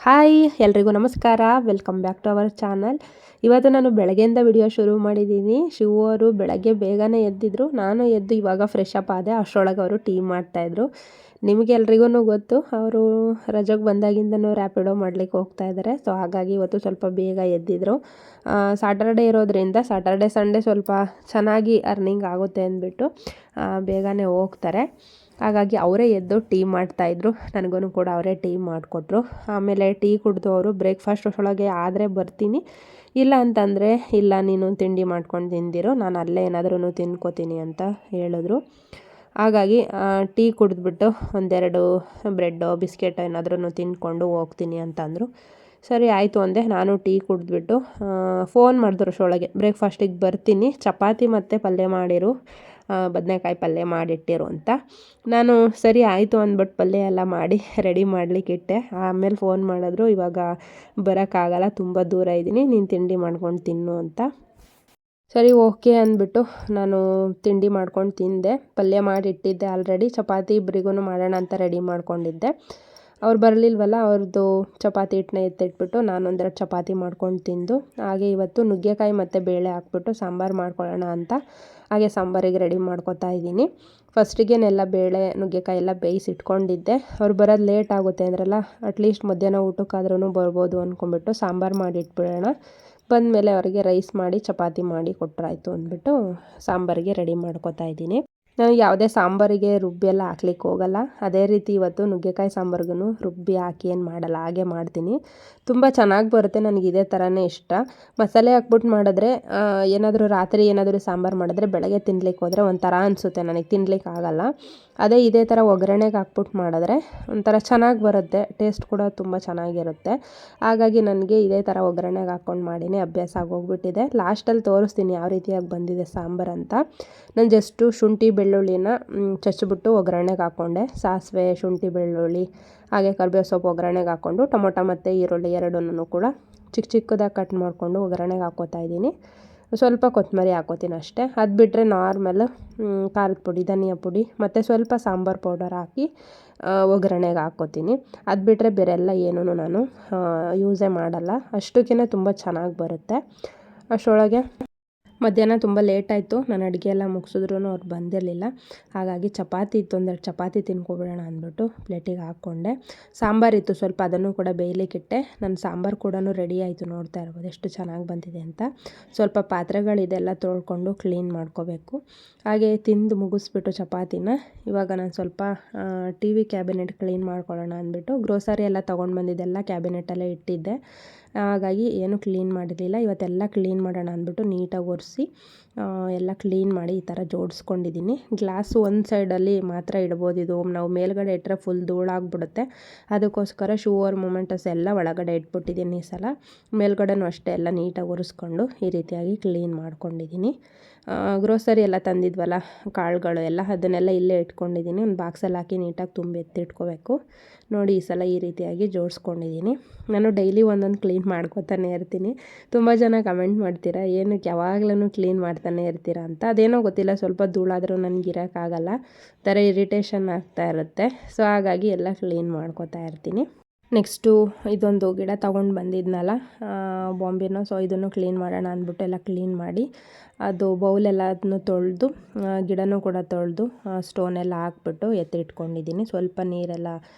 Hi ಎಲ್ರಿಗೂ ನಮಸ್ಕಾರ. Welcome back to our channel. ಇವತ್ತು ನಾನು ಬೆಳಗ್ಗೆಯಿಂದ ವಿಡಿಯೋ ಶುರು ಮಾಡಿದ್ದೀನಿ. ಶಿವು ಅವರು ಬೆಳಗ್ಗೆ ಬೇಗನೆ ಎದ್ದಿದ್ರು. ನಾನು ಎದ್ದು ಇವಾಗ ಫ್ರೆಶ್ ಅಪ್ ಆದೆ. ಅಷ್ಟರೊಳಗೆ ಅವರು ಟೀ ಮಾಡ್ತಾಯಿದ್ರು. ನಿಮಗೆಲ್ರಿಗೂ ಗೊತ್ತು, ಅವರು ರಜೆಗೆ ಬಂದಾಗಿಂದನೂ ರ್ಯಾಪಿಡೋ ಮಾಡಲಿಕ್ಕೆ ಹೋಗ್ತಾ ಇದ್ದಾರೆ. ಸೊ ಹಾಗಾಗಿ ಇವತ್ತು ಸ್ವಲ್ಪ ಬೇಗ ಎದ್ದಿದ್ರು. ಸ್ಯಾಟರ್ಡೇ ಇರೋದ್ರಿಂದ ಸ್ಯಾಟರ್ಡೇ ಸಂಡೇ ಸ್ವಲ್ಪ ಚೆನ್ನಾಗಿ ಅರ್ನಿಂಗ್ ಆಗುತ್ತೆ ಅಂದ್ಬಿಟ್ಟು ಬೇಗನೆ ಹೋಗ್ತಾರೆ. ಹಾಗಾಗಿ ಅವರೇ ಎದ್ದು ಟೀ ಮಾಡ್ತಾಯಿದ್ರು. ನನಗೂ ಕೂಡ ಅವರೇ ಟೀ ಮಾಡಿಕೊಟ್ರು. ಆಮೇಲೆ ಟೀ ಕುಡಿದು ಅವರು ಬ್ರೇಕ್ಫಾಸ್ಟ್ ಅಷ್ಟರೊಳಗೆ ಆದರೆ ಬರ್ತೀನಿ, ಇಲ್ಲ ಅಂತಂದರೆ ಇಲ್ಲ ನೀನು ತಿಂಡಿ ಮಾಡ್ಕೊಂಡು ತಿಂದಿರು, ನಾನು ಅಲ್ಲೇ ಏನಾದ್ರೂ ತಿನ್ಕೋತೀನಿ ಅಂತ ಹೇಳಿದ್ರು. ಹಾಗಾಗಿ ಟೀ ಕುಡಿದ್ಬಿಟ್ಟು ಒಂದೆರಡು ಬ್ರೆಡ್ಡು ಬಿಸ್ಕೆಟ್ ಏನಾದ್ರೂ ತಿಂದ್ಕೊಂಡು ಹೋಗ್ತೀನಿ ಅಂತಂದರು. ಸರಿ ಆಯಿತು ಅಂದೆ. ನಾನು ಟೀ ಕುಡಿದ್ಬಿಟ್ಟು ಫೋನ್ ಮಾಡಿದ್ರು ಅಷ್ಟರೊಳಗೆ ಬ್ರೇಕ್ಫಾಸ್ಟಿಗೆ ಬರ್ತೀನಿ, ಚಪಾತಿ ಮತ್ತು ಪಲ್ಯ ಮಾಡಿರು, ಬದನೆಕಾಯಿ ಪಲ್ಯ ಮಾಡಿಟ್ಟಿರು ಅಂತ. ನಾನು ಸರಿ ಆಯಿತು ಅಂದ್ಬಿಟ್ಟು ಪಲ್ಯ ಎಲ್ಲ ಮಾಡಿ ರೆಡಿ ಮಾಡಲಿಕ್ಕಿಟ್ಟೆ. ಆಮೇಲೆ ಫೋನ್ ಮಾಡಿದ್ರು, ಇವಾಗ ಬರೋಕ್ಕಾಗಲ್ಲ, ತುಂಬ ದೂರ ಇದ್ದೀನಿ, ನೀನು ತಿಂಡಿ ಮಾಡ್ಕೊಂಡು ತಿನ್ನು ಅಂತ. ಸರಿ ಓಕೆ ಅಂದ್ಬಿಟ್ಟು ನಾನು ತಿಂಡಿ ಮಾಡ್ಕೊಂಡು ತಿಂದೆ. ಪಲ್ಯ ಮಾಡಿಟ್ಟಿದ್ದೆ ಆಲ್ರೆಡಿ, ಚಪಾತಿ ಇಬ್ಬರಿಗೂ ಮಾಡೋಣ ಅಂತ ರೆಡಿ ಮಾಡ್ಕೊಂಡಿದ್ದೆ. ಅವ್ರು ಬರಲಿಲ್ವಲ್ಲ, ಅವ್ರದ್ದು ಚಪಾತಿ ಹಿಟ್ಟನ್ನ ಎತ್ತಿಟ್ಬಿಟ್ಟು ನಾನು ಒಂದೆರಡು ಚಪಾತಿ ಮಾಡ್ಕೊಂಡು ತಿಂದು, ಹಾಗೆ ಇವತ್ತು ನುಗ್ಗೆಕಾಯಿ ಮತ್ತು ಬೇಳೆ ಹಾಕ್ಬಿಟ್ಟು ಸಾಂಬಾರು ಮಾಡ್ಕೊಳ್ಳೋಣ ಅಂತ ಹಾಗೆ ಸಾಂಬಾರಿಗೆ ರೆಡಿ ಮಾಡ್ಕೊತಾ ಇದ್ದೀನಿ. ಫಸ್ಟಿಗೆನೆಲ್ಲ ಬೇಳೆ ನುಗ್ಗೆಕಾಯಿ ಎಲ್ಲ ಬೇಯಿಸಿಟ್ಕೊಂಡಿದ್ದೆ. ಅವ್ರು ಬರೋದು ಲೇಟ್ ಆಗುತ್ತೆ ಅಂದ್ರಲ್ಲ, ಅಟ್ಲೀಸ್ಟ್ ಮಧ್ಯಾಹ್ನ ಊಟಕ್ಕಾದ್ರೂ ಬರ್ಬೋದು ಅಂದ್ಕೊಂಬಿಟ್ಟು ಸಾಂಬಾರು ಮಾಡಿ ಇಟ್ಬಿಡೋಣ, ಬಂದಮೇಲೆ ಅವರಿಗೆ ರೈಸ್ ಮಾಡಿ ಚಪಾತಿ ಮಾಡಿ ಕೊಟ್ಟರಾಯ್ತು ಅಂದ್ಬಿಟ್ಟು ಸಾಂಬಾರಿಗೆ ರೆಡಿ ಮಾಡ್ಕೊತಾ ಇದ್ದೀನಿ. ನಾನು ಯಾವುದೇ ಸಾಂಬಾರಿಗೆ ರುಬ್ಬಿ ಎಲ್ಲ ಹಾಕ್ಲಿಕ್ಕೆ ಹೋಗಲ್ಲ. ಅದೇ ರೀತಿ ಇವತ್ತು ನುಗ್ಗೆಕಾಯಿ ಸಾಂಬಾರಿಗೂ ರುಬ್ಬಿ ಹಾಕಿ ಏನು ಮಾಡಲ್ಲ, ಹಾಗೆ ಮಾಡ್ತೀನಿ. ತುಂಬ ಚೆನ್ನಾಗಿ ಬರುತ್ತೆ, ನನಗೆ ಇದೇ ಥರನೇ ಇಷ್ಟ. ಮಸಾಲೆ ಹಾಕ್ಬಿಟ್ಟು ಮಾಡಿದ್ರೆ ಏನಾದರೂ ರಾತ್ರಿ ಏನಾದರೂ ಸಾಂಬಾರು ಮಾಡಿದ್ರೆ ಬೆಳಗ್ಗೆ ತಿನ್ಲಿಕ್ಕೆ ಹೋದರೆ ಒಂಥರ ಅನಿಸುತ್ತೆ, ನನಗೆ ತಿನ್ಲಿಕ್ಕೆ ಆಗಲ್ಲ. ಅದೇ ಇದೇ ಥರ ಒಗ್ಗರಣೆಗೆ ಹಾಕ್ಬಿಟ್ಟು ಮಾಡಿದ್ರೆ ಒಂಥರ ಚೆನ್ನಾಗಿ ಬರುತ್ತೆ, ಟೇಸ್ಟ್ ಕೂಡ ತುಂಬ ಚೆನ್ನಾಗಿರುತ್ತೆ. ಹಾಗಾಗಿ ನನಗೆ ಇದೇ ಥರ ಒಗ್ಗರಣೆಗೆ ಹಾಕ್ಕೊಂಡು ಮಾಡಿನೇ ಅಭ್ಯಾಸ ಆಗೋಗ್ಬಿಟ್ಟಿದೆ. ಲಾಸ್ಟಲ್ಲಿ ತೋರಿಸ್ತೀನಿ ಯಾವ ರೀತಿಯಾಗಿ ಬಂದಿದೆ ಸಾಂಬಾರು ಅಂತ. ನಾನು ಜಸ್ಟು ಶುಂಠಿ ಬೆಳ್ಳುಳ್ಳಿನ ಚಚ್ಚಿಬಿಟ್ಟು ಒಗ್ಗರಣೆಗೆ ಹಾಕ್ಕೊಂಡೆ. ಸಾಸಿವೆ, ಶುಂಠಿ ಬೆಳ್ಳುಳ್ಳಿ ಹಾಗೆ ಕರಿಬೇವು ಸೊಪ್ಪು ಒಗ್ಗರಣೆಗೆ ಹಾಕ್ಕೊಂಡು, ಟೊಮೊಟೊ ಮತ್ತು ಈರುಳ್ಳಿ ಎರಡನ್ನೂ ಕೂಡ ಚಿಕ್ಕ ಚಿಕ್ಕದಾಗಿ ಕಟ್ ಮಾಡಿಕೊಂಡು ಒಗ್ಗರಣೆಗೆ ಹಾಕ್ಕೋತಾ ಇದ್ದೀನಿ. ಸ್ವಲ್ಪ ಕೊತ್ತಂಬರಿ ಹಾಕ್ಕೋತೀನಿ ಅಷ್ಟೇ. ಅದು ಬಿಟ್ಟರೆ ನಾರ್ಮಲ್ ಖಾರದ ಪುಡಿ, ಧನಿಯಾ ಪುಡಿ ಮತ್ತು ಸ್ವಲ್ಪ ಸಾಂಬಾರು ಪೌಡರ್ ಹಾಕಿ ಒಗ್ಗರಣೆಗೆ ಹಾಕ್ಕೋತೀನಿ. ಅದು ಬಿಟ್ಟರೆ ಬೇರೆ ಎಲ್ಲ ಏನೂ ನಾನು ಯೂಸೇ ಮಾಡಲ್ಲ. ಅಷ್ಟಕ್ಕೇ ತುಂಬ ಚೆನ್ನಾಗಿ ಬರುತ್ತೆ. ಅಷ್ಟರೊಳಗೆ ಮಧ್ಯಾಹ್ನ ತುಂಬ ಲೇಟ್ ಆಯಿತು. ನಾನು ಅಡುಗೆ ಎಲ್ಲ ಮುಗಿಸಿದ್ರೂ ಅವ್ರು ಬಂದಿರಲಿಲ್ಲ. ಹಾಗಾಗಿ ಚಪಾತಿ ಇತ್ತು, ಒಂದೆರಡು ಚಪಾತಿ ತಿನ್ಕೊಬಿಡೋಣ ಅಂದ್ಬಿಟ್ಟು ಪ್ಲೇಟಿಗೆ ಹಾಕ್ಕೊಂಡೆ. ಸಾಂಬಾರಿತ್ತು ಸ್ವಲ್ಪ, ಅದನ್ನು ಕೂಡ ಬೇಯಲಿಕ್ಕಿಟ್ಟೆ. ನನ್ನ ಸಾಂಬಾರು ಕೂಡ ರೆಡಿ ಆಯಿತು, ನೋಡ್ತಾ ಇರ್ಬೋದು ಎಷ್ಟು ಚೆನ್ನಾಗಿ ಬಂದಿದೆ ಅಂತ. ಸ್ವಲ್ಪ ಪಾತ್ರೆಗಳಿದೆಲ್ಲ ತೊಳ್ಕೊಂಡು ಕ್ಲೀನ್ ಮಾಡ್ಕೋಬೇಕು. ಹಾಗೆ ತಿಂದು ಮುಗಿಸ್ಬಿಟ್ಟು ಚಪಾತಿನ ಇವಾಗ ನಾನು ಸ್ವಲ್ಪ ಟಿ ವಿ ಕ್ಯಾಬಿನೆಟ್ ಕ್ಲೀನ್ ಮಾಡ್ಕೊಳ್ಳೋಣ ಅಂದ್ಬಿಟ್ಟು ಗ್ರೋಸರಿ ಎಲ್ಲ ತೊಗೊಂಡು ಬಂದಿದ್ದೆಲ್ಲ ಕ್ಯಾಬಿನೆಟಲ್ಲೇ ಇಟ್ಟಿದ್ದೆ. ಹಾಗಾಗಿ ಏನು ಕ್ಲೀನ್ ಮಾಡಿರಲಿಲ್ಲ. ಇವತ್ತೆಲ್ಲ ಕ್ಲೀನ್ ಮಾಡೋಣ ಅಂದ್ಬಿಟ್ಟು ನೀಟಾಗಿ ಒರೆಸಿ ಎಲ್ಲ ಕ್ಲೀನ್ ಮಾಡಿ ಈ ಥರ ಜೋಡಿಸ್ಕೊಂಡಿದ್ದೀನಿ. ಗ್ಲಾಸು ಒಂದು ಸೈಡಲ್ಲಿ ಮಾತ್ರ ಇಡ್ಬೋದು, ಇದು ನಾವು ಮೇಲ್ಗಡೆ ಇಟ್ಟರೆ ಫುಲ್ ಧೂಳಾಗ್ಬಿಡುತ್ತೆ. ಅದಕ್ಕೋಸ್ಕರ ಶೂ ಓರ್ ಮೊಮೆಂಟಸ್ ಎಲ್ಲ ಒಳಗಡೆ ಇಟ್ಬಿಟ್ಟಿದ್ದೀನಿ ಈ ಸಲ. ಮೇಲ್ಗಡೆನೂ ಅಷ್ಟೇ ಎಲ್ಲ ನೀಟಾಗಿ ಒರೆಸ್ಕೊಂಡು ಈ ರೀತಿಯಾಗಿ ಕ್ಲೀನ್ ಮಾಡ್ಕೊಂಡಿದ್ದೀನಿ. ಗ್ರೋಸರಿ ಎಲ್ಲ ತಂದಿದ್ವಲ್ಲ, ಕಾಳುಗಳು ಎಲ್ಲ, ಅದನ್ನೆಲ್ಲ ಇಲ್ಲೇ ಇಟ್ಕೊಂಡಿದ್ದೀನಿ. ಒಂದು ಬಾಕ್ಸಲ್ಲಿ ಹಾಕಿ ನೀಟಾಗಿ ತುಂಬಿ ಎತ್ತಿಟ್ಕೋಬೇಕು. ನೋಡಿ ಈ ಸಲ ಈ ರೀತಿಯಾಗಿ ಜೋಡಿಸ್ಕೊಂಡಿದ್ದೀನಿ. ನಾನು ಡೈಲಿ ಒಂದೊಂದು ಕ್ಲೀನ್ ಮಾಡ್ಕೊತಾನೆ ಇರ್ತೀನಿ. ತುಂಬ ಜನ ಕಮೆಂಟ್ ಮಾಡ್ತೀರಾ, ಏನಕ್ಕೆ ಯಾವಾಗಲೂ ಕ್ಲೀನ್ ಮಾಡ್ತಾನೆ ಇರ್ತೀರಾ ಅಂತ. ಅದೇನೋ ಗೊತ್ತಿಲ್ಲ, ಸ್ವಲ್ಪ ಧೂಳಾದರೂ ನನಗೆ ಇರೋಕ್ಕಾಗಲ್ಲ, ಥರ ಇರಿಟೇಷನ್ ಆಗ್ತಾ ಇರುತ್ತೆ. ಸೊ ಹಾಗಾಗಿ ಎಲ್ಲ ಕ್ಲೀನ್ ಮಾಡ್ಕೊತಾ ಇರ್ತೀನಿ. ನೆಕ್ಸ್ಟು ಇದೊಂದು ಗಿಡ ತೊಗೊಂಡು ಬಂದಿದ್ನಲ್ಲ ಬಾಂಬಿನೋ, ಸೊ ಇದನ್ನು ಕ್ಲೀನ್ ಮಾಡೋಣ ಅಂದ್ಬಿಟ್ಟು ಎಲ್ಲ ಕ್ಲೀನ್ ಮಾಡಿ ಅದು ಬೌಲೆಲ್ಲ ಅದನ್ನು ತೊಳೆದು ಗಿಡನೂ ಕೂಡ ತೊಳೆದು ಸ್ಟೋನೆಲ್ಲ ಹಾಕ್ಬಿಟ್ಟು ಎತ್ತಿಟ್ಕೊಂಡಿದ್ದೀನಿ. ಸ್ವಲ್ಪ ನೀರೆಲ್ಲ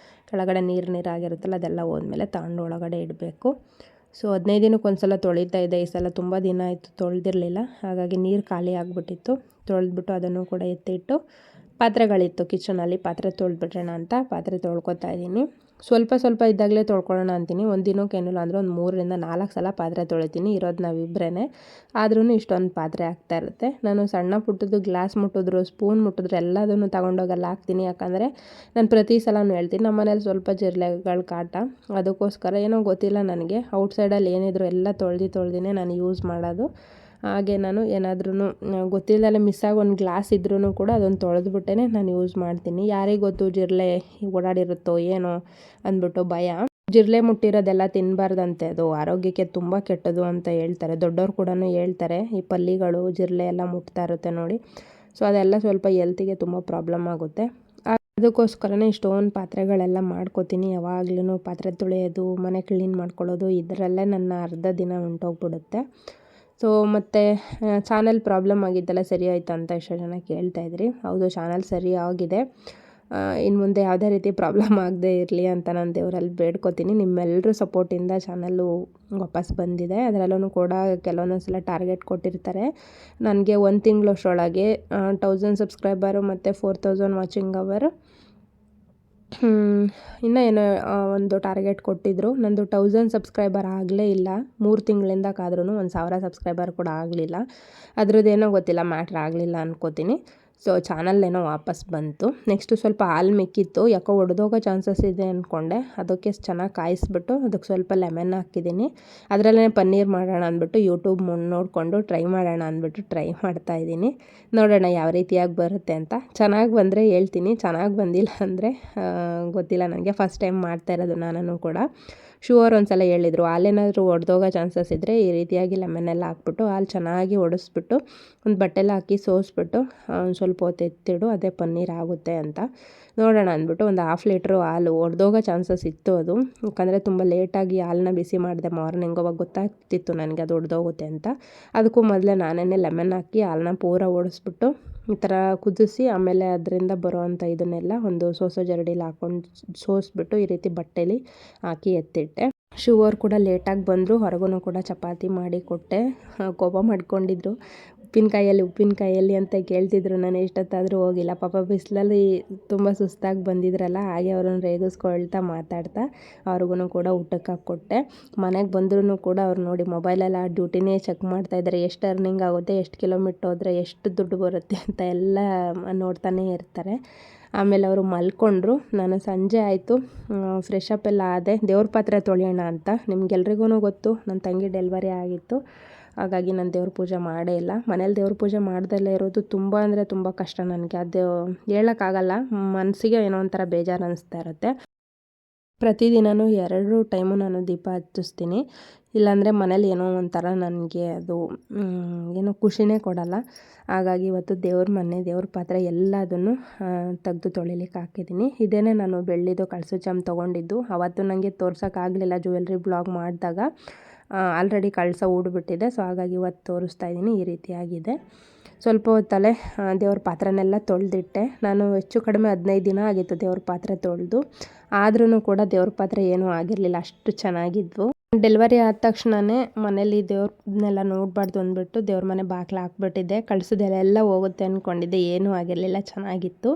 ಕೆಳಗಡೆ ನೀರಾಗಿರುತ್ತಲ್ಲ ಅದೆಲ್ಲ ಹೋದ್ಮೇಲೆ ತಗೊಂಡು ಒಳಗಡೆ ಇಡಬೇಕು. ಸೊ 15 ದಿನಕ್ಕೆ ಒಂದು ಸಲ ತೊಳಿತಾ ಇದ್ದೆ. ಈ ಸಲ ತುಂಬ ದಿನ ಆಯಿತು ತೊಳೆದಿರಲಿಲ್ಲ, ಹಾಗಾಗಿ ನೀರು ಖಾಲಿ ಆಗಿಬಿಟ್ಟಿತ್ತು. ತೊಳೆದ್ಬಿಟ್ಟು ಅದನ್ನು ಕೂಡ ಎತ್ತಿಟ್ಟು ಪಾತ್ರೆಗಳಿತ್ತು ಕಿಚನಲ್ಲಿ, ಪಾತ್ರೆ ತೊಳೆದ್ಬಿಟ್ರೋಣ ಅಂತ ಪಾತ್ರೆ ತೊಳ್ಕೊತಾ ಇದ್ದೀನಿ. ಸ್ವಲ್ಪ ಸ್ವಲ್ಪ ಇದ್ದಾಗಲೇ ತೊಳ್ಕೊಳ್ಳೋಣ ಅಂತೀನಿ. ಒಂದು ದಿನಕ್ಕೆ ಏನಿಲ್ಲ ಅಂದರೆ ಒಂದು 3 ರಿಂದ 4 ಸಲ ಪಾತ್ರೆ ತೊಳಿತೀನಿ. ಇರೋದು ನಾವಿಬ್ಬರೇ, ಆದ್ರೂ ಇಷ್ಟೊಂದು ಪಾತ್ರೆ ಆಗ್ತಾ ಇರುತ್ತೆ. ನಾನು ಸಣ್ಣ ಪುಟ್ಟದ್ದು ಗ್ಲಾಸ್ ಮುಟ್ಟಿದ್ರು, ಸ್ಪೂನ್ ಮುಟ್ಟಿದ್ರು ಎಲ್ಲದನ್ನು ತಗೊಂಡೋಗಲ್ಲ ಹಾಕ್ತೀನಿ. ಯಾಕಂದರೆ ನಾನು ಪ್ರತಿ ಸಲನೂ ಹೇಳ್ತೀನಿ, ನಮ್ಮ ಮನೇಲಿ ಸ್ವಲ್ಪ ಜಿರಳೆಗಳ ಕಾಟ, ಅದಕ್ಕೋಸ್ಕರ ಏನೋ ಗೊತ್ತಿಲ್ಲ ನನಗೆ, ಔಟ್ಸೈಡಲ್ಲಿ ಏನಿದ್ರು ಎಲ್ಲ ತೊಳೆದಿನೇ ನಾನು ಯೂಸ್ ಮಾಡೋದು. ಹಾಗೆ ನಾನು ಏನಾದ್ರೂ ಗೊತ್ತಿಲ್ಲದಲ್ಲೇ ಮಿಸ್ಸಾಗಿ ಒಂದು ಗ್ಲಾಸ್ ಇದ್ರೂ ಕೂಡ ಅದನ್ನು ತೊಳೆದ್ಬಿಟ್ಟೇ ನಾನು ಯೂಸ್ ಮಾಡ್ತೀನಿ. ಯಾರಿಗೆ ಗೊತ್ತು ಜಿರಳೆ ಓಡಾಡಿರುತ್ತೋ ಏನೋ ಅಂದ್ಬಿಟ್ಟು ಭಯ. ಜಿರಳೆ ಮುಟ್ಟಿರೋದೆಲ್ಲ ತಿನ್ನಬಾರ್ದಂತೆ, ಅದು ಆರೋಗ್ಯಕ್ಕೆ ತುಂಬ ಕೆಟ್ಟದು ಅಂತ ಹೇಳ್ತಾರೆ. ದೊಡ್ಡವ್ರು ಕೂಡ ಹೇಳ್ತಾರೆ, ಈ ಪಲ್ಲಿಗಳು ಜಿರಳೆ ಎಲ್ಲ ಮುಟ್ತಾ ಇರುತ್ತೆ ನೋಡಿ. ಸೊ ಅದೆಲ್ಲ ಸ್ವಲ್ಪ ಹೆಲ್ತಿಗೆ ತುಂಬ ಪ್ರಾಬ್ಲಮ್ ಆಗುತ್ತೆ. ಅದಕ್ಕೋಸ್ಕರನೇ ಇಷ್ಟೊಂದು ಪಾತ್ರೆಗಳೆಲ್ಲ ಮಾಡ್ಕೋತೀನಿ. ಯಾವಾಗ್ಲೂ ಪಾತ್ರೆ ತೊಳೆಯೋದು, ಮನೆ ಕ್ಲೀನ್ ಮಾಡ್ಕೊಳ್ಳೋದು ಇದರಲ್ಲೇ ನನ್ನ ಅರ್ಧ ದಿನ ಹೊಂಟೋಗ್ಬಿಡುತ್ತೆ. ಸೊ ಮತ್ತು ಚಾನಲ್ ಪ್ರಾಬ್ಲಮ್ ಆಗಿದ್ದೆಲ್ಲ ಸರಿ ಆಯಿತಾ ಅಂತ ಎಷ್ಟೋ ಜನ ಕೇಳ್ತಾಯಿದ್ರಿ. ಹೌದು, ಚಾನಲ್ ಸರಿ ಆಗಿದೆ. ಇನ್ನು ಮುಂದೆ ಯಾವುದೇ ರೀತಿ ಪ್ರಾಬ್ಲಮ್ ಆಗದೇ ಇರಲಿ ಅಂತ ನಾನು ದೇವರಲ್ಲಿ ಬೇಡ್ಕೋತೀನಿ. ನಿಮ್ಮೆಲ್ಲರೂ ಸಪೋರ್ಟಿಂದ ಚಾನಲ್ಲು ವಾಪಸ್ ಬಂದಿದೆ. ಅದರಲ್ಲೂ ಕೂಡ ಕೆಲವೊಂದೊಂದು ಸಲ ಟಾರ್ಗೆಟ್ ಕೊಟ್ಟಿರ್ತಾರೆ. ನನಗೆ 1 ತಿಂಗಳಷ್ಟರೊಳಗೆ 1000 ಸಬ್ಸ್ಕ್ರೈಬರು ಮತ್ತು 4000 ವಾಚಿಂಗ್ ಅವರ್ ಇನ್ನೂ ಏನೋ ಒಂದು ಟಾರ್ಗೆಟ್ ಕೊಟ್ಟಿದ್ದರು. ನಂದು 1000 ಸಬ್ಸ್ಕ್ರೈಬರ್ ಆಗಲೇ ಇಲ್ಲ. 3 ತಿಂಗಳಿಂದ ಕಾದ್ರೂ 1000 ಸಬ್ಸ್ಕ್ರೈಬರ್ ಕೂಡ ಆಗಲಿಲ್ಲ. ಅದ್ರದ್ದೇನೋ ಗೊತ್ತಿಲ್ಲ, ಮ್ಯಾಟ್ರ್ ಆಗಲಿಲ್ಲ ಅನ್ಕೋತೀನಿ. ಸೊ ಚಾನಲ್ಲೇನೋ ವಾಪಸ್ ಬಂತು. ನೆಕ್ಸ್ಟು ಸ್ವಲ್ಪ ಹಾಲು ಮಿಕ್ಕಿತ್ತು, ಯಾಕೋ ಒಡೆದೋಗೋ ಚಾನ್ಸಸ್ ಇದೆ ಅಂದ್ಕೊಂಡೆ. ಅದಕ್ಕೆ ಚೆನ್ನಾಗಿ ಕಾಯಿಸ್ಬಿಟ್ಟು ಅದಕ್ಕೆ ಸ್ವಲ್ಪ ಲೆಮನ್ ಹಾಕಿದ್ದೀನಿ. ಅದರಲ್ಲೇ ಪನ್ನೀರ್ ಮಾಡೋಣ ಅಂದ್ಬಿಟ್ಟು ಯೂಟ್ಯೂಬ್ ನೋಡಿಕೊಂಡು ಟ್ರೈ ಮಾಡೋಣ ಅಂದ್ಬಿಟ್ಟು ಟ್ರೈ ಮಾಡ್ತಾಯಿದ್ದೀನಿ. ನೋಡೋಣ ಯಾವ ರೀತಿಯಾಗಿ ಬರುತ್ತೆ ಅಂತ. ಚೆನ್ನಾಗಿ ಬಂದರೆ ಹೇಳ್ತೀನಿ, ಚೆನ್ನಾಗಿ ಬಂದಿಲ್ಲ ಅಂದರೆ ಗೊತ್ತಿಲ್ಲ. ನನಗೆ ಫಸ್ಟ್ ಟೈಮ್ ಮಾಡ್ತಾ ಇರೋದು ನಾನು ಕೂಡ. ಶುವರ್ ಒಂದು ಸಲ ಹೇಳಿದರು, ಹಾಲೇನಾದರೂ ಒಡೆದೋಗೋ ಚಾನ್ಸಸ್ ಇದ್ದರೆ ಈ ರೀತಿಯಾಗಿ ಲೆಮನ್ನೆಲ್ಲ ಹಾಕ್ಬಿಟ್ಟು ಹಾಲು ಚೆನ್ನಾಗಿ ಒಡಿಸ್ಬಿಟ್ಟು ಒಂದು ಬಟ್ಟೆಲ್ಲ ಹಾಕಿ ಸೋಸ್ಬಿಟ್ಟು ಒಂದು ಸ್ವಲ್ಪ ಹೊತ್ತು ಎತ್ತಿಡು, ಅದೇ ಪನ್ನೀರ್ ಆಗುತ್ತೆ ಅಂತ. ನೋಡೋಣ ಅಂದ್ಬಿಟ್ಟು ಒಂದು 1/2 ಲೀಟ್ರು ಹಾಲು ಒಡೆದೋಗೋ ಚಾನ್ಸಸ್ ಇತ್ತು. ಅದು ಯಾಕಂದರೆ ತುಂಬ ಲೇಟಾಗಿ ಹಾಲನ್ನ ಬಿಸಿ ಮಾಡಿದೆ ಮಾರ್ನಿಂಗ್. ಅವಾಗ ಗೊತ್ತಾಗ್ತಿತ್ತು ನನಗೆ ಅದು ಒಡೆದೋಗುತ್ತೆ ಅಂತ. ಅದಕ್ಕೂ ಮೊದಲೇ ನಾನೇ ಲೆಮನ್ ಹಾಕಿ ಹಾಲನ್ನ ಪೂರ ಓಡಿಸ್ಬಿಟ್ಟು ಈ ಥರ ಕುದಿಸಿ ಆಮೇಲೆ ಅದರಿಂದ ಬರೋವಂಥ ಇದನ್ನೆಲ್ಲ ಒಂದು ಸೋಸೋ ಜರಡಿಲಿ ಹಾಕ್ಕೊಂಡು ಸೋಸ್ಬಿಟ್ಟು ಈ ರೀತಿ ಬಟ್ಟೆಲಿ ಹಾಕಿ ಎತ್ತಿಟ್ಟೆ. ಶುವರ್ ಕೂಡ ಲೇಟಾಗಿ ಬಂದರು. ಹೊರಗೂ ಕೂಡ ಚಪಾತಿ ಮಾಡಿ ಕೊಟ್ಟೆ. ಕೋಪ ಮಾಡ್ಕೊಂಡಿದ್ರು. ಉಪ್ಪಿನಕಾಯಲ್ಲಿ ಅಂತ ಕೇಳ್ತಿದ್ರು. ನಾನು ಎಷ್ಟೊತ್ತಾದರೂ ಹೋಗಿಲ್ಲ. ಪಾಪ ಬಿಸಿಲಲ್ಲಿ ತುಂಬ ಸುಸ್ತಾಗಿ ಬಂದಿದ್ರಲ್ಲ, ಹಾಗೆ ಅವ್ರನ್ನ ರೇಗಿಸ್ಕೊಳ್ತಾ ಮಾತಾಡ್ತಾ ಅವ್ರಿಗೂ ಕೂಡ ಊಟಕ್ಕೆ ಹಾಕ್ಕೊಟ್ಟೆ. ಮನೆಗೆ ಬಂದ್ರೂ ಕೂಡ ಅವ್ರು ನೋಡಿ ಮೊಬೈಲೆಲ್ಲ ಡ್ಯೂಟಿನೇ ಚೆಕ್ ಮಾಡ್ತಾಯಿದ್ದಾರೆ. ಎಷ್ಟು ಅರ್ನಿಂಗ್ ಆಗುತ್ತೆ, ಎಷ್ಟು ಕಿಲೋಮೀಟ್ರ್ ಹೋದರೆ ಎಷ್ಟು ದುಡ್ಡು ಬರುತ್ತೆ ಅಂತ ಎಲ್ಲ ನೋಡ್ತಾನೇ ಇರ್ತಾರೆ. ಆಮೇಲೆ ಅವರು ಮಲ್ಕೊಂಡ್ರು. ನಾನು ಸಂಜೆ ಆಯಿತು, ಫ್ರೆಶ್ ಅಪ್ ಎಲ್ಲ ಆದೆ. ದೇವ್ರ ಪಾತ್ರೆ ತೊಳೆಯೋಣ ಅಂತ. ನಿಮ್ಗೆಲ್ರಿಗೂ ಗೊತ್ತು, ನನ್ನ ತಂಗಿ ಡೆಲಿವರಿ ಆಗಿತ್ತು. ಹಾಗಾಗಿ ನಾನು ದೇವ್ರ ಪೂಜೆ ಮಾಡೇ ಇಲ್ಲ. ಮನೇಲಿ ದೇವ್ರ ಪೂಜೆ ಮಾಡ್ದಲ್ಲೇ ಇರೋದು ತುಂಬ ಅಂದರೆ ತುಂಬ ಕಷ್ಟ ನನಗೆ. ಅದು ಹೇಳೋಕ್ಕಾಗಲ್ಲ. ಮನಸ್ಸಿಗೆ ಏನೋ ಒಂಥರ ಬೇಜಾರು ಅನ್ನಿಸ್ತಾ ಇರುತ್ತೆ. ಪ್ರತಿದಿನವೂ 2 ಟೈಮು ನಾನು ದೀಪ ಹಚ್ಚಿಸ್ತೀನಿ. ಇಲ್ಲಾಂದರೆ ಮನೇಲಿ ಏನೋ ಒಂಥರ ನನಗೆ ಅದು ಏನೋ ಖುಷಿನೇ ಕೊಡಲ್ಲ. ಹಾಗಾಗಿ ಇವತ್ತು ದೇವ್ರ ಮನೆ, ದೇವ್ರ ಪಾತ್ರೆ ಎಲ್ಲದನ್ನು ತೆಗೆದು ತೊಳಿಲಿಕ್ಕೆ ಹಾಕಿದ್ದೀನಿ. ಇದೇನೇ ನಾನು ಬೆಳ್ಳಿದು ಕಳಸು ಚಮ್ ತೊಗೊಂಡಿದ್ದು. ಅವತ್ತು ನನಗೆ ತೋರ್ಸೋಕ್ಕಾಗಲಿಲ್ಲ ಜ್ಯುವೆಲ್ರಿ ಬ್ಲಾಗ್ ಮಾಡಿದಾಗ. ಆಲ್ರೆಡಿ ಕಳಸ ಊಡ್ಬಿಟ್ಟಿದೆ. ಸೊ ಹಾಗಾಗಿ ಇವತ್ತು ತೋರಿಸ್ತಾ ಇದ್ದೀನಿ. ಈ ರೀತಿಯಾಗಿದೆ. ಸ್ವಲ್ಪ ಹೊತ್ತಲ್ಲೇ ದೇವ್ರ ಪಾತ್ರೆನೆಲ್ಲ ತೊಳೆದಿಟ್ಟೆ. ನಾನು ಹೆಚ್ಚು ಕಡಿಮೆ 15 ದಿನ ಆಗಿತ್ತು ದೇವ್ರ ಪಾತ್ರೆ ತೊಳೆದು. ಆದ್ರೂ ಕೂಡ ದೇವ್ರ ಪಾತ್ರೆ ಏನೂ ಆಗಿರಲಿಲ್ಲ, ಅಷ್ಟು ಚೆನ್ನಾಗಿದ್ವು. ಡೆಲಿವರಿ ಆದ ತಕ್ಷಣವೇ ಮನೇಲಿ ದೇವ್ರನ್ನೆಲ್ಲ ನೋಡಬಾರ್ದು ಅಂದ್ಬಿಟ್ಟು ದೇವ್ರ ಮನೆ ಬಾಗಿಲು ಹಾಕ್ಬಿಟ್ಟಿದ್ದೆ. ಕಳ್ಸೋದೆಲ್ಲ ಹೋಗುತ್ತೆ ಅಂದ್ಕೊಂಡಿದ್ದೆ, ಏನೂ ಆಗಿರಲಿಲ್ಲ, ಚೆನ್ನಾಗಿತ್ತು.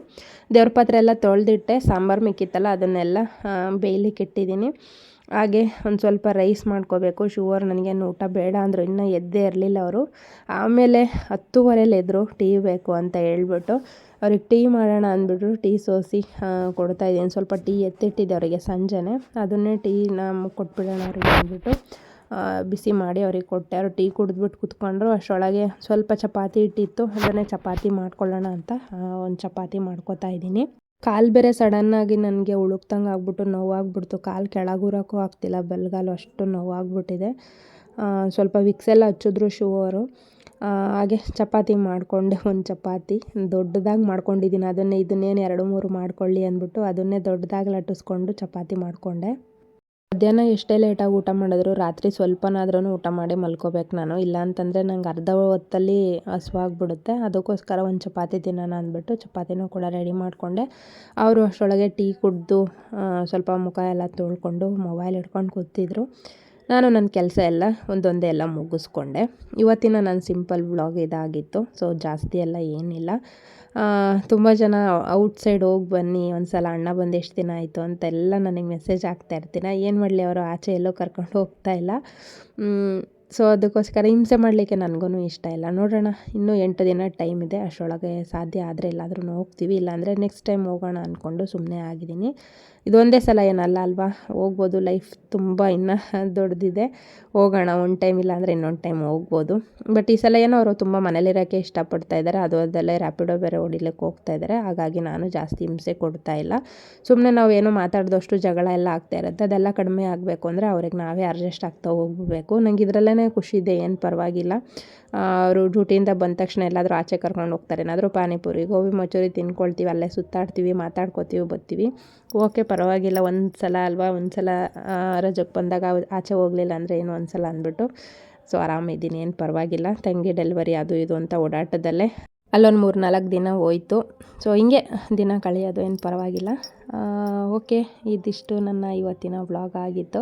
ದೇವ್ರ ಪಾತ್ರೆ ಎಲ್ಲ ತೊಳೆದಿಟ್ಟೆ. ಸಾಂಬಾರು ಮಿಕ್ಕಿತ್ತಲ್ಲ ಅದನ್ನೆಲ್ಲ ಬೇಯಲಿಕ್ಕೆ ಇಟ್ಟಿದ್ದೀನಿ. ಹಾಗೆ ಒಂದು ಸ್ವಲ್ಪ ರೈಸ್ ಮಾಡ್ಕೋಬೇಕು. ಶುವರ್ ನನಗೇನು ಊಟ ಬೇಡ ಅಂದರು. ಇನ್ನೂ ಎದ್ದೇ ಇರಲಿಲ್ಲ ಅವರು. ಆಮೇಲೆ 10:15 ಎದ್ರು ಟೀ ಬೇಕು ಅಂತ ಹೇಳ್ಬಿಟ್ಟು ಅವ್ರಿಗೆ ಟೀ ಮಾಡೋಣ ಅಂದ್ಬಿಟ್ಟು ಟೀ ಸೋಸಿ ಕೊಡ್ತಾಯಿದ್ದೀನಿ. ಸ್ವಲ್ಪ ಟೀ ಎತ್ತಿಟ್ಟಿದ್ದೆ ಅವರಿಗೆ ಸಂಜೆನೇ. ಅದನ್ನೇ ಟೀನ ಕೊಟ್ಬಿಡೋಣ ಅವ್ರಿಗೆ ಅಂದ್ಬಿಟ್ಟು ಬಿಸಿ ಮಾಡಿ ಅವ್ರಿಗೆ ಕೊಟ್ಟೆ. ಅವರು ಟೀ ಕುಡಿದ್ಬಿಟ್ಟು ಕುತ್ಕೊಂಡ್ರು. ಅಷ್ಟರೊಳಗೆ ಸ್ವಲ್ಪ ಚಪಾತಿ ಹಿಟ್ಟಿತ್ತು, ಅದನ್ನೇ ಚಪಾತಿ ಮಾಡ್ಕೊಳ್ಳೋಣ ಅಂತ ಒಂದು ಚಪಾತಿ ಮಾಡ್ಕೊತಾ ಇದ್ದೀನಿ. ಕಾಲು ಬೇರೆ ಸಡನ್ನಾಗಿ ನನಗೆ ಉಳುಕ್ದಂಗೆ ಆಗ್ಬಿಟ್ಟು ನೋವಾಗ್ಬಿಡ್ತು. ಕಾಲು ಕೆಳಗೂರಕ್ಕೂ ಆಗ್ತಿಲ್ಲ, ಬಲಗಾಲು ಅಷ್ಟು ನೋವಾಗ್ಬಿಟ್ಟಿದೆ. ಸ್ವಲ್ಪ ವಿಕ್ಸೆಲ್ಲ ಹಚ್ಚಿದ್ರು ಶುವರು. ಹಾಗೆ ಚಪಾತಿ ಮಾಡಿಕೊಂಡೆ. ಒಂದು ಚಪಾತಿ ದೊಡ್ಡದಾಗಿ ಮಾಡ್ಕೊಂಡಿದ್ದೀನಿ. ಇದನ್ನೇನು 2-3 ಮಾಡ್ಕೊಳ್ಳಿ ಅಂದ್ಬಿಟ್ಟು ಅದನ್ನೇ ದೊಡ್ಡದಾಗಿ ಲಟ್ಟಿಸ್ಕೊಂಡು ಚಪಾತಿ ಮಾಡಿಕೊಂಡೆ. ಮಧ್ಯಾಹ್ನ ಎಷ್ಟೇ ಲೇಟಾಗಿ ಊಟ ಮಾಡಿದ್ರು ರಾತ್ರಿ ಸ್ವಲ್ಪನಾದ್ರೂ ಊಟ ಮಾಡಿ ಮಲ್ಕೋಬೇಕು ನಾನು. ಇಲ್ಲ ಅಂತಂದರೆ ನಂಗೆ ಅರ್ಧ ಹೊತ್ತಲ್ಲಿ ಹಸುವಾಗ್ಬಿಡುತ್ತೆ. ಅದಕ್ಕೋಸ್ಕರ ಒಂದು ಚಪಾತಿ ತಿನ್ನೋಣ ಅಂದ್ಬಿಟ್ಟು ಚಪಾತಿನೂ ಕೂಡ ರೆಡಿ ಮಾಡಿಕೊಂಡೆ. ಅವರು ಅಷ್ಟರೊಳಗೆ ಟೀ ಕುಡಿದು ಸ್ವಲ್ಪ ಮುಖ ಎಲ್ಲ ತೊಳ್ಕೊಂಡು ಮೊಬೈಲ್ ಹಿಡ್ಕೊಂಡು ಕೂತಿದ್ರು. ನಾನು ನನ್ನ ಕೆಲಸ ಎಲ್ಲ ಒಂದೊಂದೇ ಎಲ್ಲ ಮುಗಿಸ್ಕೊಂಡೆ. ಇವತ್ತಿನ ನನ್ನ ಸಿಂಪಲ್ ವ್ಲಾಗ್ ಇದಾಗಿತ್ತು. ಸೊ ಜಾಸ್ತಿ ಎಲ್ಲ ಏನಿಲ್ಲ. ತುಂಬ ಜನ ಔಟ್ಸೈಡ್ ಹೋಗಿ ಬನ್ನಿ ಒಂದು ಸಲ, ಅಣ್ಣ ಬಂದು ಎಷ್ಟು ದಿನ ಆಯಿತು ಅಂತೆಲ್ಲ ನನಗೆ ಮೆಸೇಜ್ ಆಗ್ತಾ ಇರ್ತೀನಿ. ಏನು ಮಾಡಲಿ, ಅವರು ಆಚೆ ಎಲ್ಲೋ ಕರ್ಕೊಂಡು ಹೋಗ್ತಾ ಇಲ್ಲ. ಸೊ ಅದಕ್ಕೋಸ್ಕರ ಹಿಂಸೆ ಮಾಡಲಿಕ್ಕೆ ನನಗೂ ಇಷ್ಟ ಇಲ್ಲ. ನೋಡೋಣ, ಇನ್ನೂ 8 ದಿನ ಟೈಮ್ ಇದೆ. ಅಷ್ಟರೊಳಗೆ ಸಾಧ್ಯ ಆದರೆ ಎಲ್ಲಾದ್ರೂ ಹೋಗ್ತೀವಿ. ಇಲ್ಲಾಂದರೆ ನೆಕ್ಸ್ಟ್ ಟೈಮ್ ಹೋಗೋಣ ಅಂದ್ಕೊಂಡು ಸುಮ್ಮನೆ ಆಗಿದ್ದೀನಿ. ಇದೊಂದೇ ಸಲ ಏನಲ್ಲ ಅಲ್ವಾ, ಹೋಗ್ಬೋದು. ಲೈಫ್ ತುಂಬ ಇನ್ನೂ ದೊಡ್ಡದಿದೆ, ಹೋಗೋಣ. ಒಂದು ಟೈಮ್ ಇಲ್ಲ ಅಂದರೆ ಇನ್ನೊಂದು ಟೈಮ್ ಹೋಗ್ಬೋದು. ಬಟ್ ಈ ಸಲ ಏನೋ ಅವರು ತುಂಬ ಮನೇಲಿರೋಕ್ಕೆ ಇಷ್ಟಪಡ್ತಾ ಇದ್ದಾರೆ. ಅದು ಅದಲ್ಲೇ ರ್ಯಾಪಿಡೋ ಬೇರೆ ಹೊಡಿಲಿಕ್ಕೆ ಹೋಗ್ತಾ ಇದ್ದಾರೆ. ಹಾಗಾಗಿ ನಾನು ಜಾಸ್ತಿ ಹಿಂಸೆ ಕೊಡ್ತಾ ಇಲ್ಲ. ಸುಮ್ಮನೆ ನಾವು ಏನೋ ಮಾತಾಡಿದಷ್ಟು ಜಗಳ ಎಲ್ಲ ಆಗ್ತಾ ಇರುತ್ತೆ. ಅದೆಲ್ಲ ಕಡಿಮೆ ಆಗಬೇಕು ಅಂದರೆ ಅವ್ರಿಗೆ ನಾವೇ ಅಡ್ಜಸ್ಟ್ ಆಗ್ತಾ ಹೋಗಬೇಕು. ನಂಗೆ ಇದರಲ್ಲೇ ಖುಷಿ ಇದೆ, ಏನು ಪರವಾಗಿಲ್ಲ. ಅವರು ಡ್ಯೂಟಿಯಿಂದ ಬಂದ ತಕ್ಷಣ ಎಲ್ಲಾದರೂ ಆಚೆ ಕರ್ಕೊಂಡು ಹೋಗ್ತಾರೆ. ಏನಾದರೂ ಪಾನಿಪುರಿ, ಗೋಬಿ ಮಂಚೂರಿ ತಿನ್ಕೊಳ್ತೀವಿ, ಅಲ್ಲೇ ಸುತ್ತಾಡ್ತೀವಿ, ಮಾತಾಡ್ಕೋತೀವಿ, ಬರ್ತೀವಿ. ಓಕೆ, ಪರವಾಗಿಲ್ಲ. ಒಂದು ಸಲ ಅಲ್ವಾ, ಒಂದು ಸಲ ರಜಕ್ಕೆ ಬಂದಾಗ ಆಚೆ ಹೋಗಲಿಲ್ಲ ಅಂದರೆ ಏನು ಅನ್ಸಲ್ಲ ಅಂದ್ಬಿಟ್ಟು ಸೊ ಆರಾಮಿದ್ದೀನಿ, ಏನು ಪರವಾಗಿಲ್ಲ. ತಂಗಿ ಡೆಲಿವರಿ ಅದು ಇದು ಅಂತ ಓಡಾಟದಲ್ಲೇ ಅಲ್ಲೊಂದು 3-4 ದಿನ ಹೋಯ್ತು. ಸೊ ಹಿಂಗೆ ದಿನ ಕಳೆಯೋದು, ಏನು ಪರವಾಗಿಲ್ಲ. ಓಕೆ, ಇದಿಷ್ಟು ನನ್ನ ಇವತ್ತಿನ ವ್ಲಾಗ್ ಆಗಿತ್ತು.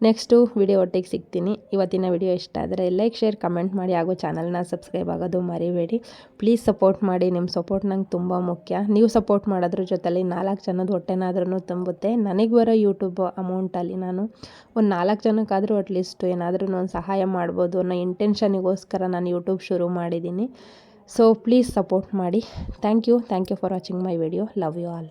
ನೆಕ್ಸ್ಟು ವಿಡಿಯೋ ಒಟ್ಟಿಗೆ ಸಿಗ್ತೀನಿ. ಇವತ್ತಿನ ವಿಡಿಯೋ ಇಷ್ಟ ಆದರೆ ಲೈಕ್, ಶೇರ್, ಕಮೆಂಟ್ ಮಾಡಿ. ಹಾಗೂ ಚಾನಲ್ನ ಸಬ್ಸ್ಕ್ರೈಬ್ ಆಗೋದು ಮರಿಬೇಡಿ. ಪ್ಲೀಸ್ ಸಪೋರ್ಟ್ ಮಾಡಿ. ನಿಮ್ಮ ಸಪೋರ್ಟ್ ನಂಗೆ ತುಂಬ ಮುಖ್ಯ. ನೀವು ಸಪೋರ್ಟ್ ಮಾಡೋದ್ರ ಜೊತೆಲಿ 4 ಜನದ ಹೊಟ್ಟೆನಾದ್ರೂ ತುಂಬುತ್ತೆ. ನನಗೆ ಬರೋ ಯೂಟ್ಯೂಬ್ ಅಮೌಂಟಲ್ಲಿ ನಾನು ಒಂದು 4 ಜನಕ್ಕಾದರೂ ಅಟ್ಲೀಸ್ಟ್ ಏನಾದರೂ ಒಂದು ಸಹಾಯ ಮಾಡ್ಬೋದು ಅನ್ನೋ ಇಂಟೆನ್ಷನಿಗೋಸ್ಕರ ನಾನು ಯೂಟ್ಯೂಬ್ ಶುರು ಮಾಡಿದ್ದೀನಿ. ಸೊ ಪ್ಲೀಸ್ ಸಪೋರ್ಟ್ ಮಾಡಿ. Thank you for watching my video. Love you all.